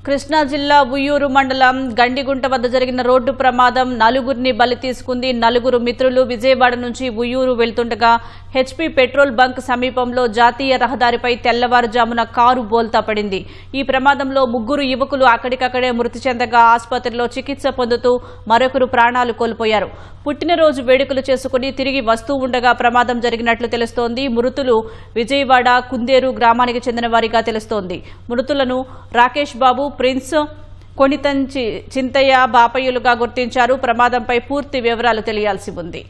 కృష్ణా జిల్లా ఉయ్యూరు మండలం గండిగుంట వద్ద జరిగిన రోడ్డు ప్రమాదం నలుగురిని బలి తీసుకుంది. నలుగురు మిత్రులు విజయవాడ నుంచి ఉయ్యూరు వెళ్తుండగా హెచ్పీ పెట్రోల్ బంక్ సమీపంలో జాతీయ రహదారిపై తెల్లవారుజామున కారు బోల్తా పడింది. ఈ ప్రమాదంలో ముగ్గురు యువకులు అక్కడికక్కడే మృతి చెందగా ఆసుపత్రిలో చికిత్స పొందుతూ మరొకరు ప్రాణాలు కోల్పోయారు. పుట్టినరోజు వేడుకలు చేసుకుని తిరిగి వస్తూ ఉండగా ప్రమాదం జరిగినట్లు తెలుస్తోంది. మృతులు విజయవాడ కుందేరు గ్రామానికి చెందిన వారిగా తెలుస్తోంది. మృతులను రాకేష్ బాబు, ప్రిన్స్, కొనితంచి చింతయ్య బాపయ్యులుగా గుర్తించారు. ప్రమాదంపై పూర్తి వివరాలు తెలియాల్సి ఉంది.